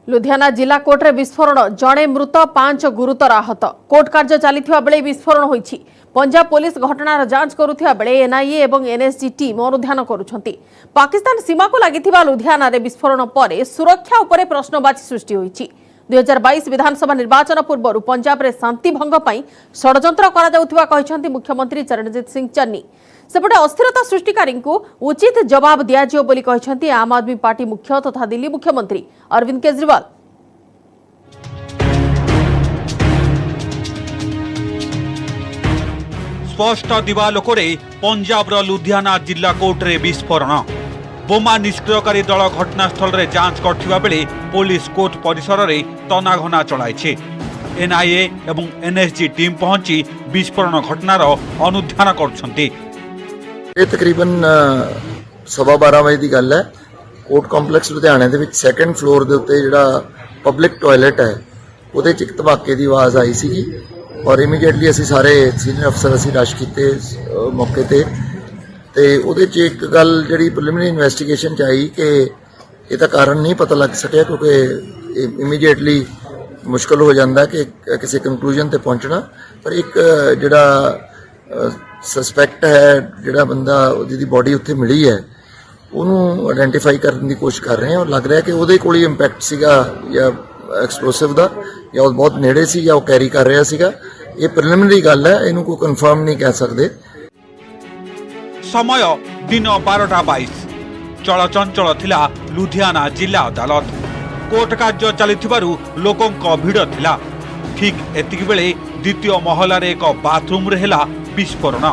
लुधियाना जिला कोर्ट रे विस्फोरण जड़े मृत 5 गुरुतर आहत। कोर्ट कार्य चलता बेले विस्फोरण होईछि। पंजाब पुलिस घटनार जांच करुथिबा बेले एनआईए एवं एनएसजी टीम अनुध्यान करुछंती। पाकिस्तान सीमा को लागिथिबा लुधियाना रे विस्फोरण पर सुरक्षा उपरे प्रश्नवाची सृष्टि होईछि। 2022 विधानसभा निर्वाचन पूर्व पंजाब रे शांति भंग पई षडयंत्र करा जाउथिबा कहिसंती मुख्यमंत्री चरणजीत सिंह चन्नी। सेपटे अस्थिरता सृष्टिकारी उचित जवाब दियाजियो बोली कहिसंती आम आदमी पार्टी मुख्य तथा दिल्ली मुख्यमंत्री अरविंद केजरीवाल। स्पष्ट दिवालोकरे पंजाब लुधियाना जिला कोर्ट रे विस्फोरण। बोमा निष्क्रियकारी दल घटनास्थल रे जांच करथिबा बेले पुलिस कोर्ट परिसर रे तनाघना चलाइछे। एनआईए एवं एनएसजी टीम पहुंची विस्फोरण घटनार अनुध्यान करछंती। तकरीबन 12:15 बजे की गल है। कोर्ट कंपलैक्स लुधियाने दे विच सैकेंड फ्लोर दे उत्ते जिहड़ा पब्लिक टॉयलेट है उहदे च एक धमाके की आवाज़ आई सी और इमीडिएटली असीं सारे सीनियर अफसर असीं रश कीते मौके ते उहदे च एक गल जिहड़ी प्रिलिमिनरी इन्वेस्टिगेशन च आई कि इसदा कारण नहीं पता लग सकिया क्योंकि इमीडिएटली मुश्किल हो जाता है कि किसी कंक्लूजन ते पहुंचना। पर एक जिहड़ा सस्पैक्ट है जिहड़ा बंदा जिहदी बॉडी उत्थे मिली है उन्होंने आइडेंटिफाई करने की कोशिश कर रहे हैं और लग रहा है कि उहदे कोल ही इंपैक्ट सीगा या एक्सप्लोसिव दा या वो बहुत नेड़े सी या वो कैरी कर रहा सीगा। ये प्रिलिमिनरी गल है, इन्हू को कंफर्म नहीं कह सकते। समय दिन 12:22 चलचंचल थिला लुधियाना जिला अदालत। कोर्ट कार्य चलिथिबारु लोकंक भिड़ थिला। ठीक एतिक बेले द्वितीय महलार एक बाथरूम रे हेला विस्फोरण।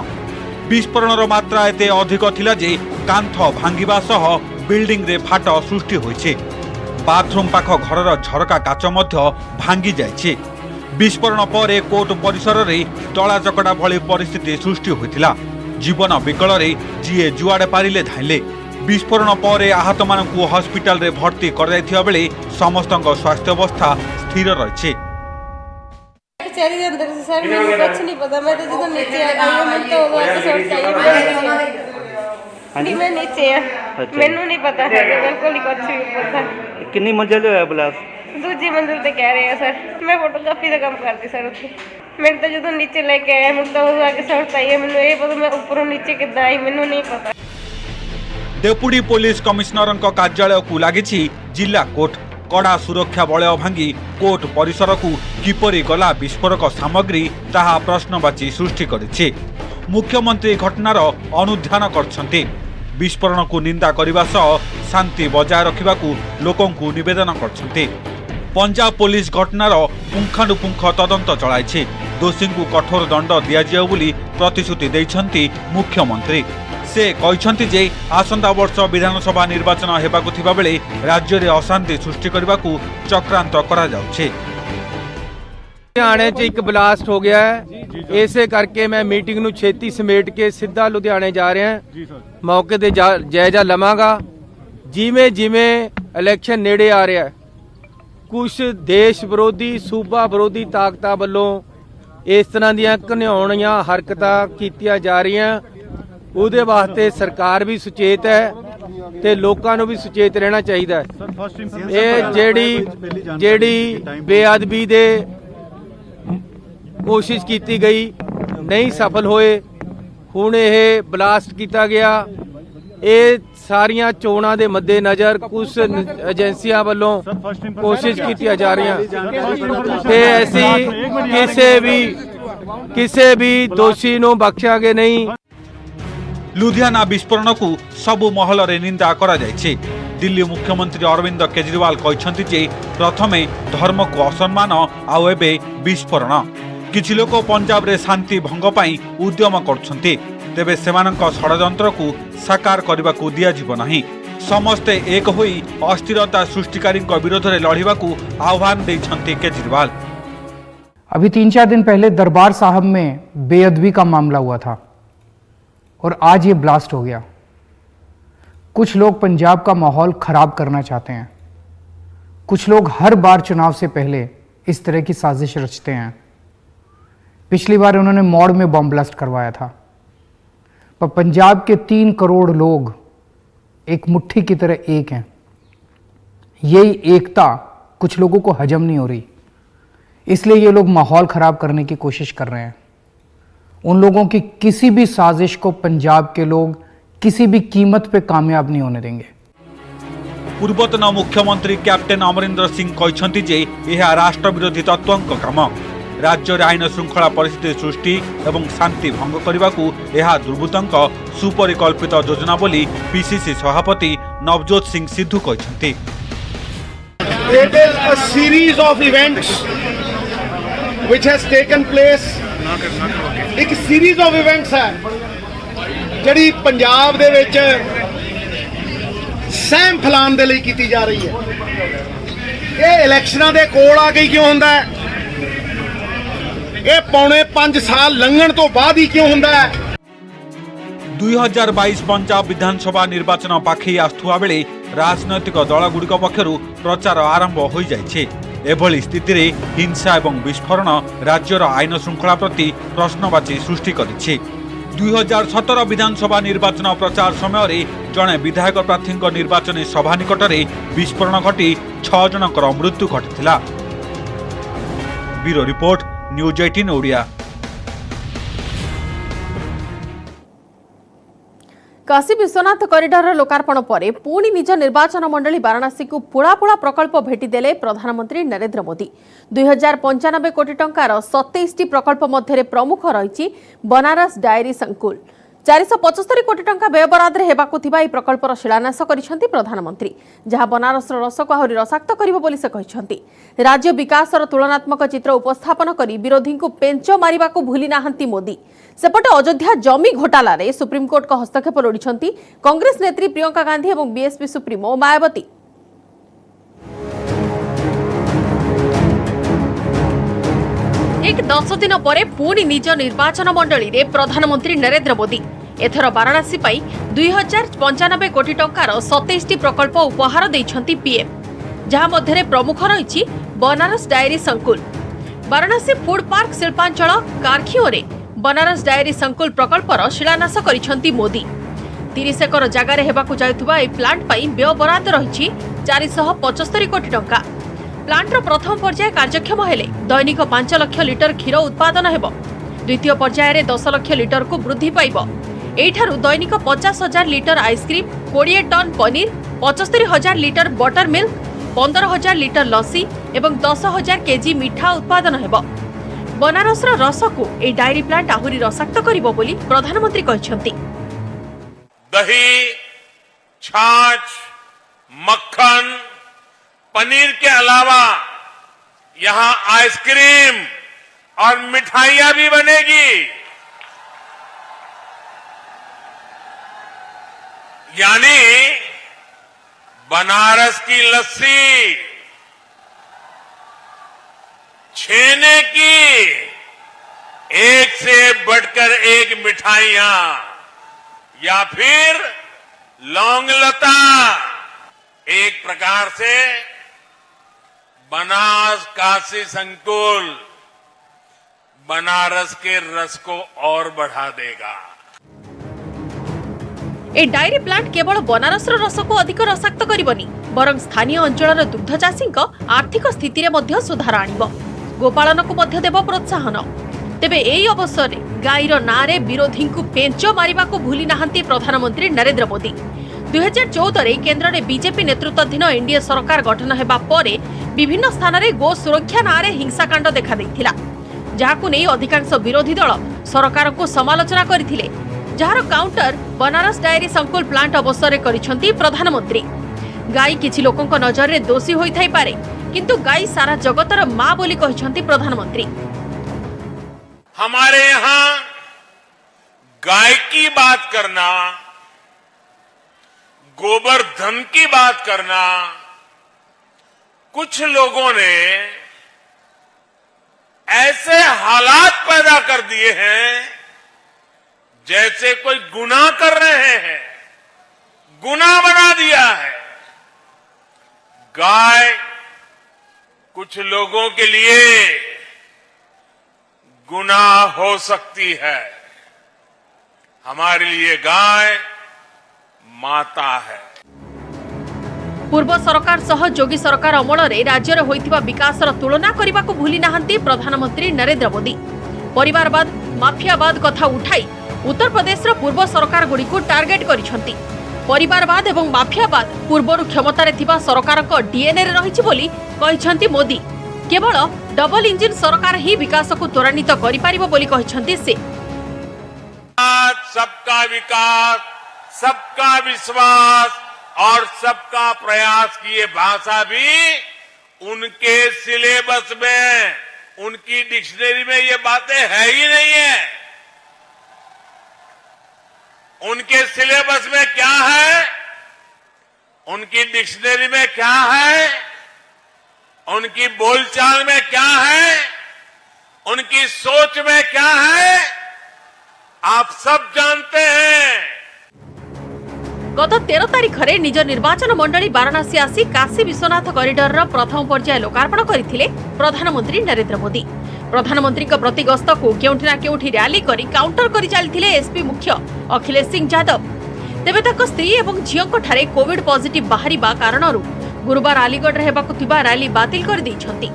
विस्फोरणर मात्रा एते अधिक थिला जे कांथ भांगिबा सह बिल्डिंग रे फाट सृष्टि होइछे। बाथरूम पाख घरर झरका काच मध्य भांगी जाइछे। विस्फोरण पर कोर्ट परिसर रे दला चकड़ा भली परिस्थिति सृष्टि होइथिला। जीवन विकल रे जीए जुआड़े पारिले धाइले। विस्फोरण पर आहत मानकु हॉस्पिटल रे भर्ती कर जाइथिबा बेले समस्तक स्वास्थ्य अवस्था स्थिर रहिछे। चली अंदर से सर मुझे कुछ नहीं पता। मैं तो जब नीचे आ गई मैं तो वहां से सर चाहिए नहीं मैं नीचे मैनू नहीं पता है बिल्कुल ही कुछ नहीं पता। कितनी मंजिल है ब्लास्ट? दूसरी मंजिल पे कह रहे हैं सर। मैं फोटोग्राफी का काम करती सर उत्थे। मैं तो जो नीचे लेके आया मैं तो आगे सर चाहिए मैनू ये पता मैं ऊपर नीचे कितना आई मैनू नहीं पता। डेपुटी पुलिस कमिश्नर कार्यालय को लगी जिला कोर्ट। कड़ा सुरक्षा बलय भांगी कोर्ट परिसर को किपरि गला विस्फोरक सामग्री ताहा प्रश्नवाची सृष्टि करिछे। मुख्यमंत्री घटनार अनुध्यान करछन्ते। विस्फोरण को निंदा करने सह शांति बजाय रखा लोकंकु निवेदन करछन्ते। पंजाब पुलिस घटनार पुंखानुपुंख तदंत चलाइछे। दोषी को कठोर दंड दियाजियो बोली प्रतिश्रुति दैछन्ति मुख्यमंत्री। से कहिसन्ति जे आसंता वर्ष विधानसभा निर्वाचन हेबाकु थिबा बेले राज्य रे अशांति सृष्टि करबाकू चक्रांत करा जाउछे। लुधियाने च एक ब्लास्ट हो गया है। ऐसे करके मैं मीटिंग नू छेती समेट के सीधा लुधियाने जा रहे हैं। मौके ते जायजा लवांगा। जिमें जिमें इलेक्शन नेड़े आ रहा है कुछ देश विरोधी सूबा विरोधी ताकतां वल्लों इस तरह दीयां घिनौणियां हरकतां कीतियां जा रही। ਉਹਦੇ वास्ते सरकार भी सुचेत है ते लोकां नूं भी सुचेत रहना चाहिए। ये जेड़ी बेअदबी दे कोशिश की गई नहीं सफल होए हुण ये ब्लास्ट किया गया। ये सारियां चोणां दे मद्देनज़र कुछ एजेंसियां वल्लों कोशिश की जा रही ते ऐसी किसी भी दोषी नूं बख्शांगे नहीं। लुधियाना विस्फोरण को सबु महल रे निंदा करा जायछे। दिल्ली मुख्यमंत्री अरविंद केजरीवाल कहिसन्ति जे प्रथमे धर्म को असम्मान आउ एबे विस्फोरण। किछि लोक पंजाब रे शांति भंग पई उद्यम करछन्ति तेबे सेमानक षडयंत्र को साकार करबाकू दिया जिवो नाही। समस्ते एक होई अस्थिरता सृष्टिकारी विरोध रे लड़िबाकू आह्वान दैछन्ति केजरीवाल। अभी 3-4 दिन पहले दरबार साहब में बेअदबी का मामला हुआ था और आज ये ब्लास्ट हो गया। कुछ लोग पंजाब का माहौल खराब करना चाहते हैं। कुछ लोग हर बार चुनाव से पहले इस तरह की साजिश रचते हैं। पिछली बार उन्होंने मौड़ में बम ब्लास्ट करवाया था। पर पंजाब के 3 करोड़ लोग एक मुट्ठी की तरह एक हैं। यही एकता कुछ लोगों को हजम नहीं हो रही, इसलिए ये लोग माहौल खराब करने की कोशिश कर रहे हैं। उन लोगों की किसी भी साजिश को पंजाब के लोग किसी भी कीमत पे कामयाब नहीं होने देंगे। पूर्वतन मुख्यमंत्री कैप्टेन अमरिंदर सिंह कहते जे यह राष्ट्र विरोधी तत्वों काम। राज्य में आईन श्रृंखला परिस्थिति सृष्टि एवं शांति भंग करने को यह दुर्बृत्तों सुपरिकल्पित योजना बोली पीसीसी सभापति नवजोत सिंह सिद्धू कहते। It is a series of events which has taken place. एक series of events है ਜਿਹੜੀ ਪੰਜਾਬ ਦੇ ਵਿੱਚ ਸਹਿਮ ਫੈਲਾਉਣ ਦੇ ਲਈ ਕੀਤੀ ਜਾ ਰਹੀ ਹੈ। ਇਹ ਇਲੈਕਸ਼ਨਾਂ ਦੇ ਕੋਲ ਆ ਗਈ ਕਿਉਂ ਹੁੰਦਾ ਹੈ? ਇਹ ਪੌਣੇ 5 ਸਾਲ ਲੰਘਣ ਤੋਂ ਬਾਅਦ ਹੀ ਕਿਉਂ ਹੁੰਦਾ ਹੈ? 2022 पंजाब विधानसभा निर्वाचन पाखे आसुवा बेले राजनैतिक दलगुड़िक पक्षर प्रचार आरंभ हो जाइछे। एभली स्थिति रे हिंसा एवं विस्फोरण राज्यर आईन श्रृंखला प्रति प्रश्नवाची सृष्टि करिछे। 2017 विधानसभा निर्वाचन प्रचार समय जड़े विधायक प्रार्थी निर्वाचन सभा निकट में विस्फोरण घटी 6 जनकर मृत्यु घटी। Bureau report news 18 Odia. Kashi Vishwanath corridor लोकार्पण पर पुणी निज निर्वाचन मंडली वाराणसी को पुड़ा पुड़ा प्रकल्प भेटिदेले प्रधानमंत्री नरेंद्र मोदी। 2095 कोटी टंकार 27टी प्रकल्प मध्य प्रमुख रही बनारस डायरी संकुल। 475 कोटी टंका व्ययबराद हेबाकु थिबा ई प्रकल्पर शिलान्यास करिसेंती प्रधानमंत्री, जहां बनारसर रसको आहुरी रसाक्त करिबो बोली से कहिसेंती। राज्य विकासर तुलनात्मक चित्र उपस्थापन करी विरोधी को पेंच मारिबाकु भूली नाहंती मोदी। सेपटे अयोध्या जमी घोटाला रे सुप्रीमकोर्ट का हस्तक्षेप लोड़िछंती कांग्रेस नेत्री प्रियंका गांधी और बीएसपी सुप्रीमो मायावती। एक 10 दिन पर पुणी निज निर्वाचन मंडली रे प्रधानमंत्री नरेंद्र मोदी एथर वाराणसी पाई 2095 कोटी टंकार 27टी प्रकल्प उपहार देइछंती पीएम, जहां मध्यरे प्रमुख रही बनारस डायरी संकुल। वाराणसी फूड पार्क शिल्पांचल कारखिओ रे बनारस डायरी संकुल प्रकल्पर शिलान्यास करिछंती मोदी। 30 एकर जगार हेबाकु जायथुबा ए प्लांट पाई व्यय बराद रही 475 कोटी टंका। प्लांटर प्रथम पर्याय कार्यक्षम हेले दैनिक 5 लाख लिटर क्षीर उत्पादन हेबो। द्वितीय पर्याय 10 लाख लिटर को वृद्धि पाइबो। एठारु दैनिक 50,000 litre ice cream, 20 ton paneer, 75,000 litre buttermilk, 15,000 litre lassi एवं 10,000 केजी मिठा उत्पादन हेबो। बनारसर रस को ए डायरी प्लांट आहुरी रसाक्त करिबो बोली प्रधानमंत्री कहिसेंती। दही, छाछ, मक्खन, पनीर के अलावा यहां आइसक्रीम और मिठाइयां भी बनेगी। यानी बनारस की लस्सी, छेने की एक से बढ़कर एक मिठाइयां, या फिर लौंगलता, एक प्रकार से बनास काशी संकुल बनारस के रस को और बढ़ा देगा। ए डायरी प्लांट केवल बनारसर रस को अधिक रसाक्त करिबनी, बरं स्थानीय अंचलर दुग्ध चाषीक आर्थिक स्थिति रे मध्य सुधार आनिबो। गोपालन को मध्य देव प्रोत्साहन। तेबे एई अवसर रे गाईर नारे विरोधी को पेंच मारिबा को भूली नाहंती प्रधानमंत्री नरेंद्र मोदी। 2014 केन्द्र में बीजेपी नेतृत्वाधीन एनडीए सरकार गठन हेबा परे विभिन्न स्थान में गो सुरक्षा नारे हिंसाकांड देखा देइथिला, जहाकु नै अधिकांश विरोधी दल सरकार को समालोचना करथिले, जहार काउंटर बनारस डायरी संकुल प्लांट अवसर करिसेंती प्रधानमंत्री। गाई किछि लोकंक नजर रे दोषी होई थाई पारे, किंतु गाई सारा जगतर मां बोली कहिसेंती प्रधानमंत्री। हमारे यहां गाय की बात करना, गोवर्धन की बात करना, कुछ लोगों ने ऐसे हालात पैदा कर दिए हैं जैसे कोई गुनाह कर रहे हैं, गुनाह बना दिया है। गाय कुछ लोगों के लिए गुनाह हो सकती है, हमारे लिए गाय माता है। पूर्व सरकार सह योगी सरकार अमଳରେ राज्ୟରେ ହୋଇଥିବା विकासर तुलना କରିବାକୁ भूली नाହାନ୍ତି प्रधानमंत्री नरेंद्र मोदी। परिवारवाद माफियावाद कथा उठाई उत्तर प्रदेशर पूर्व सरकार गुड़िक टार्गेट करिसेंती। परिवारवाद एवं माफियावाद पूर्वरु क्षमतारे थिबा सरकारक डीएनए रे रहिछि बोली कहिसेंती मोदी। केवल डबल इंजिन सरकार ही विकास को त्वरान्वित करि पारिबो बोली कहिसेंती से। सबका विकास, सबका विश्वास और सबका प्रयास की ये भाषा भी उनके सिलेबस में, उनकी डिक्शनरी में ये बातें है ही नहीं है। उनके सिलेबस में क्या है, उनकी डिक्शनरी में क्या है, उनकी बोलचाल में क्या है, उनकी सोच में क्या है, आप सब जानते हैं। गत 13 तारीख में निज निर्वाचन मंडली वाराणसी आसी काशी विश्वनाथ कॉरिडोर प्रथम पर्याय लोकार्पण करथिले प्रधानमंत्री नरेंद्र मोदी। प्रधानमंत्री प्रति गस्त को केउठी ना केउठी रैली करी काउंटर करी चलथिले एसपी मुख्य अखिलेश सिंह यादव। तेबे तक स्त्री एवं झियों ठारे कोविड पॉजिटिव बाहरिबा कारणरू गुरुवार अलीगढ़ रे हेबाकु थिबा रैली बातिल कर दैछंती।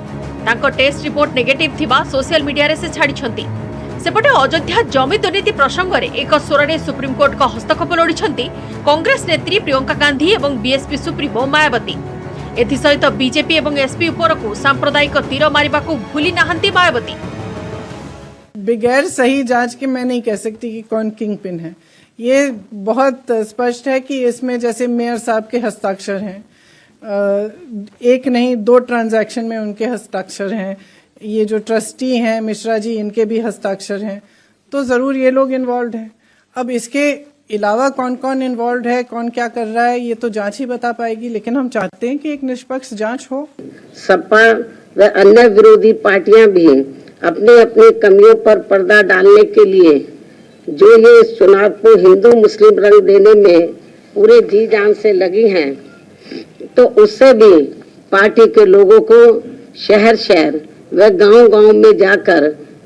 तांको टेस्ट रिपोर्ट नेगेटिव थिबा सोशल मीडिया रे से छाडिछंती। सेपटे अयोध्या जमी दुर्नीति प्रसंग में एक स्वर सुप्रीम कोर्ट का हस्तक्षेप लोड़ी कांग्रेस नेत्री प्रियंका गांधी और बीएसपी सुप्रीमो मायावती। एसहित बीजेपी और एसपी उपरकू सांप्रदायिक तीर मारिबा को भूली नाहंती मायावती। बगैर सही जांच के मैं नहीं कह सकती कि कौन किंग पिन है। ये बहुत स्पष्ट है कि इसमें जैसे मेयर साहब के हस्ताक्षर हैं, एक नहीं 2 ट्रांजैक्शन में उनके हस्ताक्षर हैं, ये जो ट्रस्टी हैं मिश्रा जी इनके भी हस्ताक्षर हैं, तो जरूर ये लोग इन्वॉल्व हैं। अब इसके अलावा कौन कौन इन्वॉल्व है, कौन क्या कर रहा है, ये तो जांच ही बता पाएगी। लेकिन हम चाहते हैं कि एक निष्पक्ष जांच हो। सपा व अन्य विरोधी पार्टियां भी अपने अपने कमियों पर पर्दा डालने के लिए जो ये इस चुनाव को हिंदू मुस्लिम रंग देने में पूरे जी जान से लगी हैं, तो उससे भी पार्टी के लोगों को शहर शहर व गांव-गांव में जाकर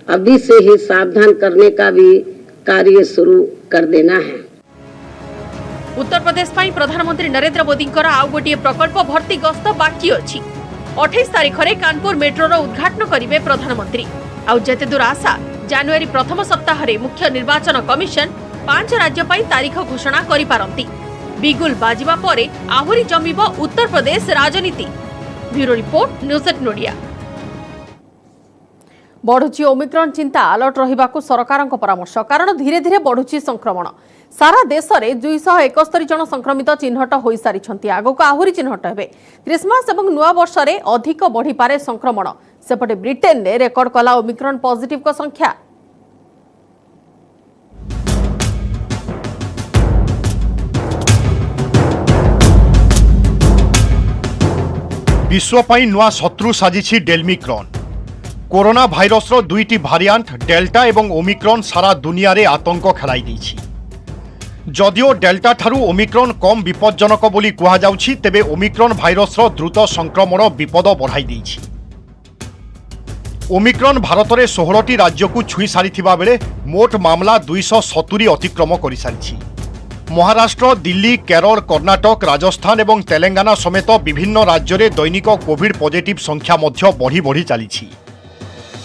अभी से ही सावधान करने का भी कार्य शुरू कर देना है। उत्तर प्रदेश पाई प्रधानमंत्री नरेंद्र मोदी आउ गोटे प्रकल्प भर्ती गस्त बाकी अछि। 28 तारीख में कानपुर मेट्रोर उद्घाटन करेंगे प्रधानमंत्री। आउ जेते दूर आशा जनवरी प्रथम सप्ताह रे मुख्य निर्वाचन कमिशन 5 राज्य पाई तारीख घोषणा करि पारंती। बिगुल बाजिबा परे आहुरी जमिबो उत्तर प्रदेश राजनीति। Bureau report news 8 नोडिया। बढ़ुची ओमिक्रॉन चिंता अलर्ट रहिबाकु सरकारक परामर्श। कारण धीरे धीरे बढ़ुची संक्रमण। सारा देश में 271 जन संक्रमित चिन्हट हो सारी। आगक आहुरी चिन्हट हेबे। क्रिसमस और नुआ वर्ष में अधिक बढ़ी पारे संक्रमण। सेपटे ब्रिटेन ने रेकर्ड कला ओमिक्रॉन पॉजिटिव को संख्या। विश्व पई नुआ शत्रु साजिछि डेल्मिक्रॉन। कोरोना भाइरस रो 2टी भारियांट डेल्टा एवं ओमिक्रॉन सारा दुनिया रे आतंक खेलाई दैछि। जदिओ डेल्टा ठारू ओमिक्रॉन कम विपज्जनक बोली कुहा जाउछि, तेबे ओमिक्रॉन भाइरस रो द्रुत संक्रमण विपद बढ़ाई दैछि। ओमिक्रॉन भारत में 16टी राज्य को छुई सारिथिबा बेले मोट मामला 270 अतिक्रम कर सारिछि। महाराष्ट्र, दिल्ली, केरल, कर्णाटक, राजस्थान एवं तेलंगाना समेत विभिन्न राज्य में दैनिक कोविड पॉजिटिव संख्या मध्य बढ़ी बढ़ी चली।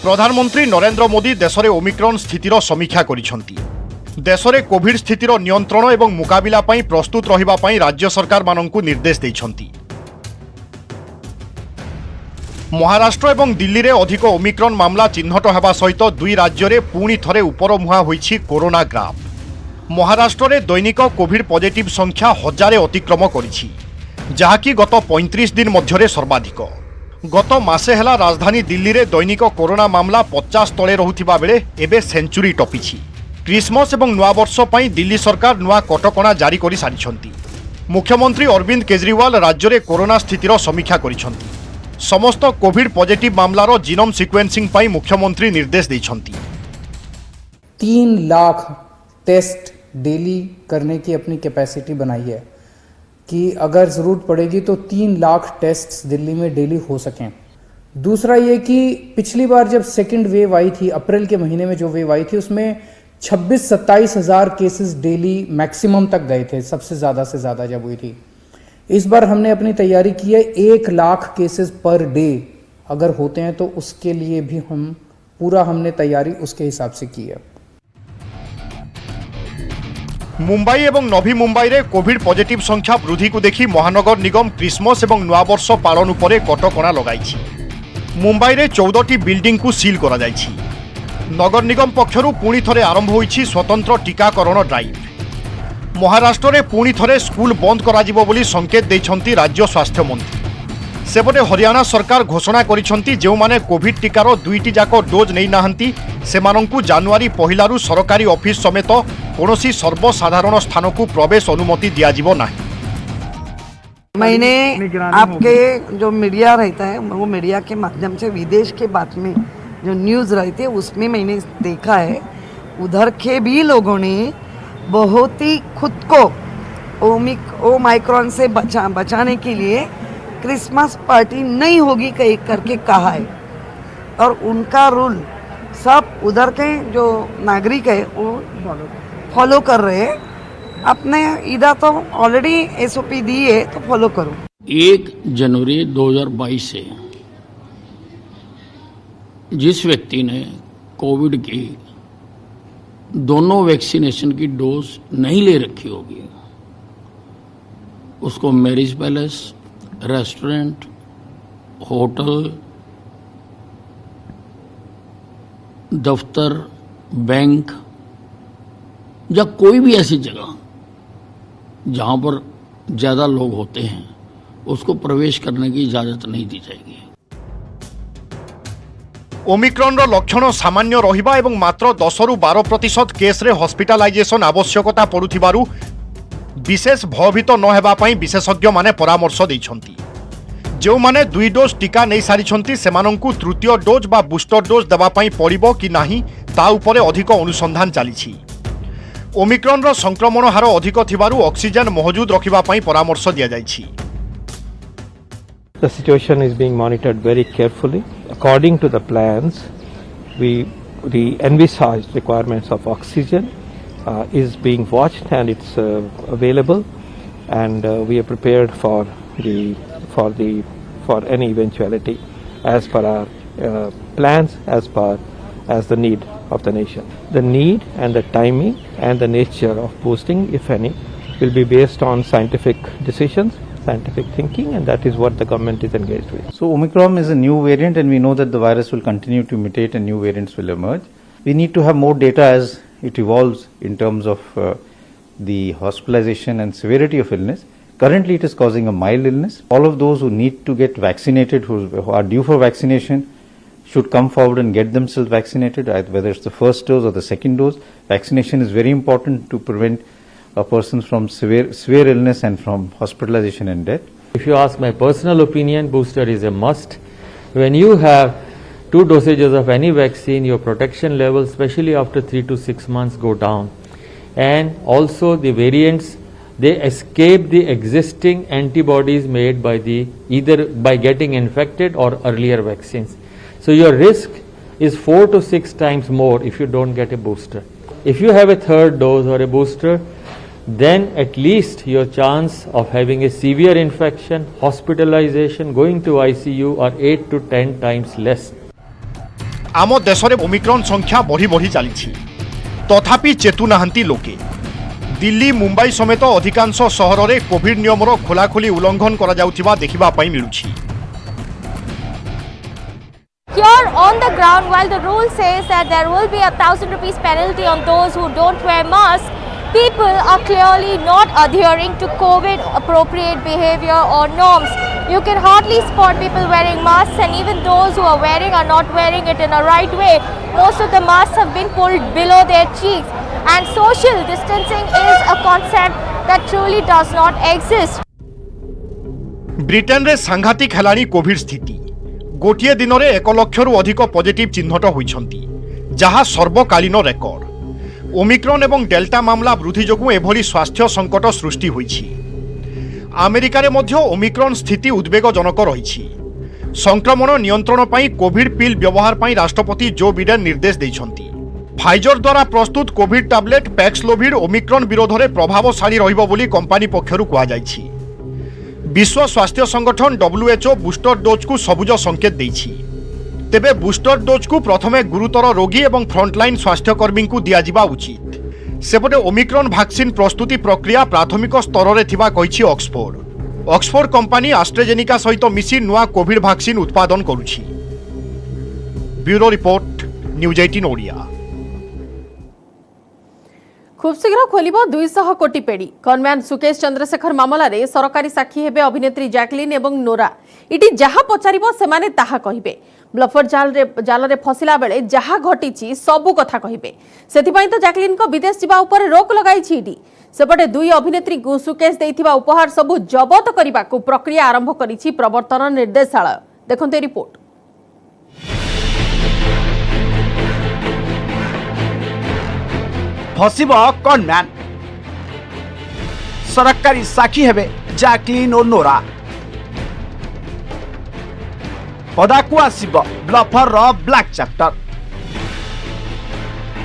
प्रधानमंत्री नरेंद्र मोदी देश में ओमिक्रॉन स्थितिर समीक्षा करिसेंती। देश में कोविड स्थितिर नियंत्रण एवं मुकाबिला पई प्रस्तुत रहिबा पई राज्य सरकार माननकु निर्देश दैछंती। महाराष्ट्र एवं दिल्ली में अधिक ओमिक्रॉन मामला चिन्हट होगा सहित 2 राज्य में पुणी थरे उपरमुहा होइछि कोरोना ग्राफ। महाराष्ट्र में दैनिक कोविड पॉजिटिव संख्या 1000 अतिक्रम करिछि, जहाँकि गत 35 दिन मध्य सर्वाधिक। गत मासे हेला राजधानी दिल्ली में दैनिक कोरोना मामला 50 तले रहुथिबा बेले एबे सेंचुरी टपिछि। क्रिसमस एवं नुआ वर्ष पई दिल्ली सरकार नुआ कटकणा जारी करि सारिछंती। मुख्यमंत्री अरविंद केजरीवाल राज्य में कोरोना स्थितिर समीक्षा करिछंती। समस्त कोविड पॉजिटिव मामलार जीनोम सिक्वेंसिंग पाई मुख्यमंत्री निर्देश दैछंती। 3 लाख टेस्ट डेली करने की अपनी कैपेसिटी बनाई है कि अगर ज़रूरत पड़ेगी तो 3 लाख टेस्ट्स दिल्ली में डेली हो सकें। दूसरा ये कि पिछली बार जब सेकंड वेव आई थी, अप्रैल के महीने में जो वेव आई थी, उसमें 26-27 हज़ार केसेस डेली मैक्सिमम तक गए थे, सबसे ज़्यादा से ज़्यादा जब हुई थी। इस बार हमने अपनी तैयारी की है 1 लाख केसेस पर डे अगर होते हैं तो उसके लिए भी हमने तैयारी उसके हिसाब से की है। मुंबई एवं नवी मुंबई रे कोविड पॉजिटिव संख्या वृद्धि को देखि महानगर निगम क्रिसमस एवं नुआवर्ष पालन उपरे कटकणा लगाइछि। मुंबई रे 14टी बिल्डिंग को सील करा जाइछि। नगर निगम पक्षरु पुणी थरे आरंभ होइछि स्वतंत्र टीकाकरण ड्राइव। महाराष्ट्र रे पुणी थरे स्कूल बंद करा जिवो बोली संकेत दैछन्ति राज्य स्वास्थ्य मंत्री। सेपटे हरियाणा सरकार घोषणा करिछन्ति जेउ माने कोविड टीकार 2टी जाको डोज नै नाहंती सेमानंकु जनवरी 1 रु सरकारी ऑफिस समेत कोनोसी सर्वसाधारण स्थान को प्रवेश अनुमति दिया जिवो नाही। मैंने आपके जो मीडिया रहता है वो मीडिया के माध्यम से विदेश के बात में जो न्यूज़ रहती है उसमें मैंने देखा है उधर के भी लोगों ने बहुत ही खुद को ओमाइक्रॉन से बचाने के लिए क्रिसमस पार्टी नहीं होगी करके कहा है और उनका रूल सब उधर के जो नागरिक है वो फॉलो कर रहे हैं। अपने इधर तो ऑलरेडी एसओपी दी है तो फॉलो करो। 1 जनवरी 2022 से जिस व्यक्ति ने कोविड की दोनों वैक्सीनेशन की डोज नहीं ले रखी होगी उसको मैरिज पैलेस, रेस्टोरेंट, होटल, दफ्तर, बैंक या कोई भी ऐसी जगह जहां पर ज्यादा लोग होते हैं उसको प्रवेश करने की इजाजत नहीं दी जाएगी। ओमिक्रॉन लक्षण सामान्य रहिबा एवं मात्र 10 रु 12% केस रे हॉस्पिटलाइजेशन आवश्यकता पड़ुथिबारु विशेष भयभीत न हेबा पई विशेषज्ञ माने परामर्श दैछन्ति। जो माने 2 डोज टीका नै सारिछन्ति सेमानंकु तृतीय डोज बा बूस्टर डोज देबा पई पड़िबो कि नाही ता उपरे अधिक अनुसंधान चलिछि। ओमिक्रॉन संक्रमण हार अधिक थिबारु ऑक्सीजन मौजूद रखिबा पई परामर्श दिया जाइछि। The situation is being monitored very carefully. According to the plans, the envisaged requirements of oxygen is being watched and it's available, and we are prepared for any eventuality as per our plans, as the need of the nation. The need and the timing and the nature of boosting, if any, will be based on scientific decisions, scientific thinking, and that is what the government is engaged with. So Omicron is a new variant and we know that the virus will continue to mutate and new variants will emerge. We need to have more data as it evolves in terms of the hospitalization and severity of illness. Currently it is causing a mild illness. All of those who need to get vaccinated, who are due for vaccination, should come forward and get themselves vaccinated, whether it's the first dose or the second dose. Vaccination is very important to prevent persons from severe illness and from hospitalization and death. If you ask my personal opinion, booster is a must. When you have 2 dosages of any vaccine, your protection levels, especially after 3 to 6 months, go down. And also the variants, they escape the existing antibodies made by either by getting infected or earlier vaccines. So your risk is 4 to 6 times more if you don't get a booster. If you have a 3rd dose or a booster, then at least your chance of having a severe infection, hospitalization, going to ICU are 8 to 10 times less. आम देश में Omicron संख्या बढ़ी बढ़ी चली तथापि चेतु नाहंती लोके। दिल्ली, मुंबई समेत अधिकांश सहर में कोविड नियमर खोलाखोली उल्लंघन करा जाउथिबा देखिबा पई मिलुछि। Here on the ground, while the rule says that there will be a 1,000 rupees penalty on those who don't wear masks, people are clearly not adhering to COVID appropriate behavior or norms. You can hardly spot people wearing masks, and even those who are wearing are not wearing it in a right way. Most of the masks have been pulled below their cheeks, and social distancing is a concept that truly does not exist. Britain रे सांघातिक हेलानी Covid स्थिति। गोटिए दिन में 1 लक्षरू अधिक positive चिन्हट होइछन्ति, जहा सर्वकालीन record. Omicron एवं delta मामला वृद्धि जोगु एभली स्वास्थ्य संकट सृष्टि होइछि। अमेरिका रे मध्य ओमिक्रॉन स्थिति उद्वेगजनक रहिछि। संक्रमण नियंत्रण पई कोविड पिल व्यवहार पई राष्ट्रपति जो बिडेन निर्देश दैछन्ति। फाइजर द्वारा प्रस्तुत कोविड टैबलेट पैक्सलोविड ओमिक्रॉन विरोध में प्रभावशाली रहिबो बोली कंपनी पक्षरु कुआ जाइछि। विश्व स्वास्थ्य संगठन WHO बूस्टर डोज को सबुज संकेत देछि। तेबे बूस्टर डोज को प्रथमे गुरुतर रोगी एवं फ्रंटलाइन स्वास्थ्यकर्मी को दिया उचित। सेपटे ओमिक्रॉन वैक्सीन प्रस्तुति प्रक्रिया प्राथमिक स्तर में थिबा कहिछि ऑक्सफोर्ड कंपनी एस्ट्राजेनेका सहित मिसी नुआ कोविड वैक्सीन उत्पादन करुछि। Bureau report news 18 Odia. खूब शीघ्र खोल 200 कोटी पेड़ी। कनम्यान सुकेश चंद्रशेखर मामला रे सरकारी साक्षी हेबे अभिनेत्री जैकलिन एवं नोरा। इटी जहा पचारिबो सेमाने ताहा कहिबे। ब्लफर जाल रे फसिला बेले जहा घटिछि सबु कथा कहिबे। सेथिपई तो जैकलिन को विदेश जिबा ऊपर रोक लगाइछि इडी। सेपटे दुई अभिनेत्री को सुकेश देइथिबा उपहार सबु जबत करिबा को प्रक्रिया आरंभ करिछि प्रवर्तन निर्देशालय। देखंते रिपोर्ट। फसिब कनम्यान सरकारी साक्षी हेबे जैकलिन और नोरा। पदाकू आसिब ब्लफर रो ब्लैक चैप्टर।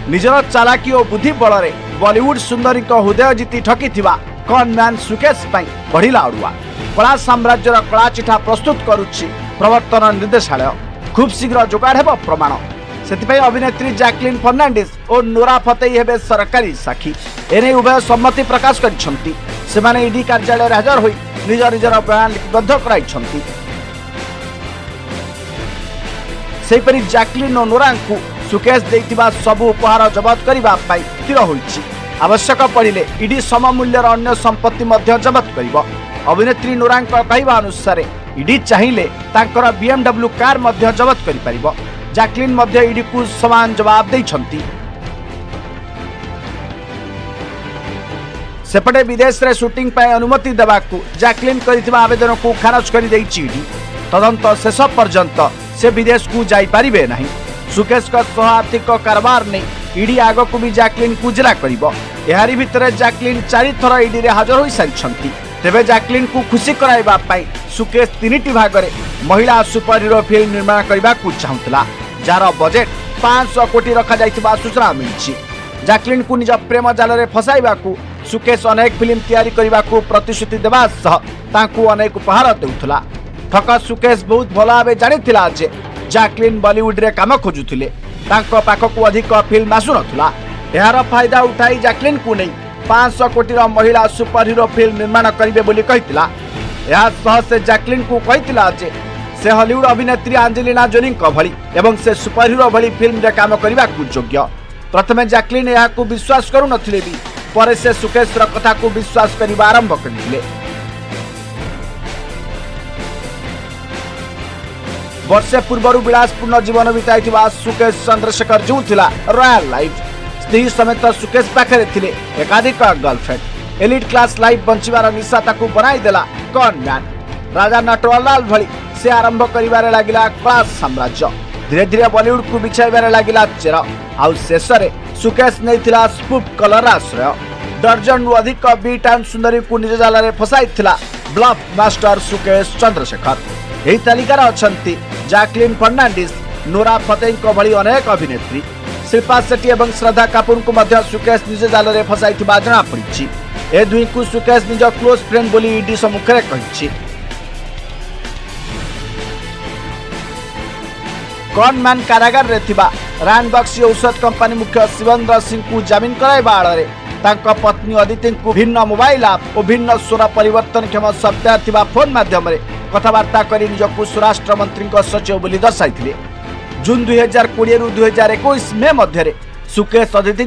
निजर चालाकी और बुद्धि बल रे बॉलीवुड सुंदरी को हृदय जीति ठकीथिबा कनम्यान सुकेश पई बढ़िला अड़ुआ। कला साम्राज्यर कला चिठा प्रस्तुत करुछि प्रवर्तन निर्देशालय। खूब शीघ्र जोगाड़ हेब प्रमाण। सेतिपई अभिनेत्री जैकलिन फर्नांडिस और नोरा फतेही हेबे सरकारी साक्षी। एने उभय सम्मति प्रकाश करिसंती। सेमाने ईडी कार्यालय रे हाजर होई निज निजर बयान लिपिबद्ध कराइछंती। सेहिपरि जैकलिन और नोरा को सुकेश देइतिबा सबु उपहार जब्त करिबा पई स्थिर होइछि। आवश्यक पड़िले ईडी सममूल्यर अन्य संपत्ति मध्य जब्त करिबो। अभिनेत्री नोरा कहवा अनुसार ईडी चाहिए तांकर BMW कार मध्य जब्त करि परिबो। जैकलिन मध्य ईडी को समान जवाब देइछंती। सेपटे विदेश रे शूटिंग पर अनुमति देवाकू जैकलिन करिथिबा आवेदन को खारज करि देइछि ईडी। तदंत शेष पर्यंत से विदेश को जाई परिबे नहीं। सुकेश का सह आर्थिक कारोबार ने ईडी आग को भी जैकलिन को जिला करिबो। एहारी भितरे जैकलिन 4 थर ईडी रे हाजर होई सारिछंती। तेबे जैकलिन को खुशी कराइबा पई सुकेश 3टी भागरे महिला सुपर हीरो फिल्म निर्माण करबा को चाहुतला, जार बजेट 500 कोटी रखा जाइतिबा सूचना मिलछि। जैकलिन को निज प्रेम जाल रे फसाइबा को सुकेश अनेक फिल्म तैयारी करबा को प्रतिश्रुति देबा सह तांकू अनेक उपहार देउथला। ठक सुकेश बहुत भल भावे जानिथिला जे जैकलिन बॉलीवुड रे काम खोजुथिले। तांको पाखकू अधिक फिल्म आसुनथला। एहार फायदा उठाई जैकलिन को नहीं 500 कोटी महिला सुपर हीरो फिल्म निर्माण करिवे बोली कहितिला। एहा सह से जैकलिन को कहितिला जे से हॉलीवुड अभिनेत्री एंजेलिना जोली भली एवं से सुपर हीरो भली फिल्म रे काम करबा को योग्य। प्रथमे जैकलिन एहा को विश्वास करू नथिले भी परे से सुकेश र कथा को विश्वास करबा आरंभ करथिले। वर्षे पूर्व विलासपूर्ण जीवन बिताइथिबा सुकेश चंद्रशेखर जोथिला रॉयल लाइफ। स्त्री समेत सुकेश पाखरे थिले एकाधिक गर्लफ्रेंड। एलिट क्लास लाइफ बंचिबार निशा ताकू बनाई देला कनम्यान। राजा नटवरलाल भली से आरंभ करिबारे लागिला क्लास साम्राज्य। धीरे धीरे बॉलीवुड को बिछाइबारे लागिला चेर। आउ शेष रे सुकेश नैथिला स्पूफ कलर आश्रय। दर्जन अधिक बी टाउन सुंदरी को निज जाल रे फसाइथिला ब्लफ मास्टर सुकेश चंद्रशेखर। एही तालिकार अछंती जैकलिन फर्नांडिस, नोरा फतेही भली अनेक अभिनेत्री। शिल्पा शेट्टी एवं श्रद्धा कपूर को मध्य सुकेश निज जाल रे फसाइथिबा जना पड़िछि। ए दुई को सुकेश निज क्लोज फ्रेंड बोली ईडी सम्मुखरे कहिछि। कनम्यान कारागार रे थिबा रानबक्सी औषध कंपनी मुख्य शिवेंद्र सिंह को जमीन कराइबा आड़े तांका पत्नी अदिति को भिन्न मोबाइल ऐप और भिन्न स्वर परिवर्तन क्षम सफ्टवेयर थिबा फोन माध्यम रे कथबार्ता करी निजकू स्वराष्ट्र मंत्री सचिव बोली दर्शाइथिले। जून 2020 रु 2021 मे मध्य सुकेश अदिति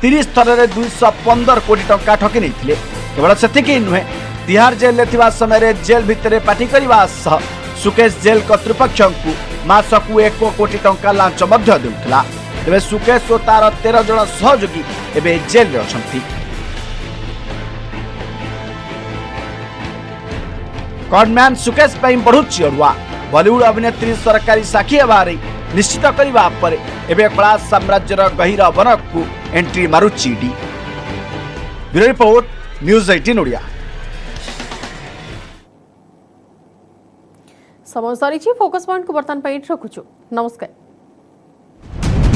30 थर 215 कोटी टंका ठकी नहीं। केवल सेतिकी नुहे, तिहार जेल थिबा समय जेल भितर पार्टी करने सह सुकेश जेल कर्तृपक्ष को मासकू 1 कोटी टंका लांच देउथला। तेबे सुकेश और तार 13 जन सहयोगी एबे जेल रे अछंती। कनम्यान सुकेश पई बढ़ुची अड़ुआ। बॉलीवुड अभिनेत्री सरकारी साक्षी हेबारे निश्चित करबा परे एबे कला साम्राज्यर गहिर बनक को एंट्री मारुची ED. Bureau report news 18 Odia. समय सरी फोकस पॉइंट को बर्तन रखुछु। नमस्कार।